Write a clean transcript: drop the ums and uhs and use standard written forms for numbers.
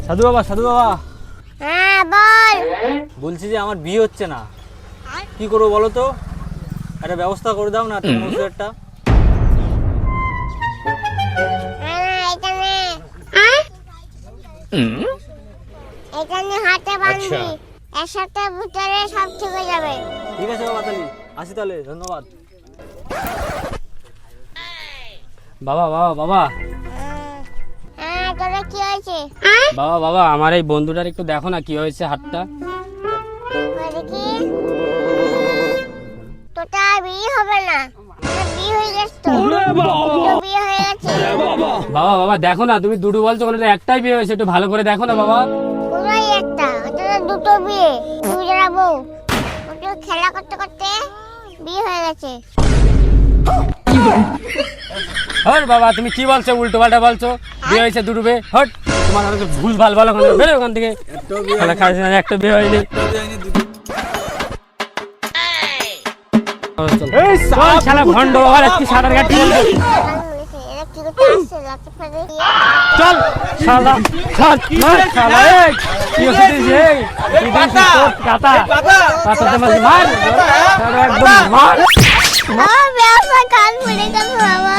সাধু বাবা, সাধু বাবা, হ্যাঁ বল। বলছি যে আমার বিয়ে হচ্ছে না, কি করবো বলো তো? একটা ব্যবস্থা করে দাও না, তুমি ওষুধেরটা। এখানে হাতে বাঁধবি, এক সপ্তাহের ভিতরে সব ঠিক হয়ে যাবে। ঠিক আছে বাবা, তাহলে আসি তাহলে, ধন্যবাদ। বাবা বাবা বাবা, হ্যাঁ তোরা কি হয়েছে? বাবা বাবা, আমার এই বন্ধুটার একটু দেখো না কি হয়েছে হাতটা। দেখি তোটা বিয়ে হবে না, তোর বিয়ে হয়ে গেছে তো। তোর বিয়ে হয়ে গেছে। বাবা বাবা দেখো না, তুমি দুটো বলছো, ওখানে একটাই বিয়ে হয়েছে, একটু ভালো করে দেখো না বাবা। পুরোই একটা, ওটা দুটো বিয়ে, দুজোড়া বউ। ওটা খেলা করতে করতে বিয়ে হয়ে গেছে। হট বাবা, তুমি কি বলছো? উল্টো পাল্টা বলছো। বিয়ে হয়েছে দুটো বিয়ে, হট। তোমার আমাকে ভুল ভাল বলো, বেরো ওখান থেকে। খেলা খাইছে না, একটা বিয়ে হয়নি। চল শালা ভন্ড, আর কি সাঁতার কাটতে বলছো? এরা কি করতে আসছে রাতে ফেলে? চল শালা, চল মার শালা, এই কি হচ্ছিস? এই কি দিছিস তোর কাটা কাটাতে মার, একদম মার। আমার ব্যবসা কাজ পড়ে গেল বাবা।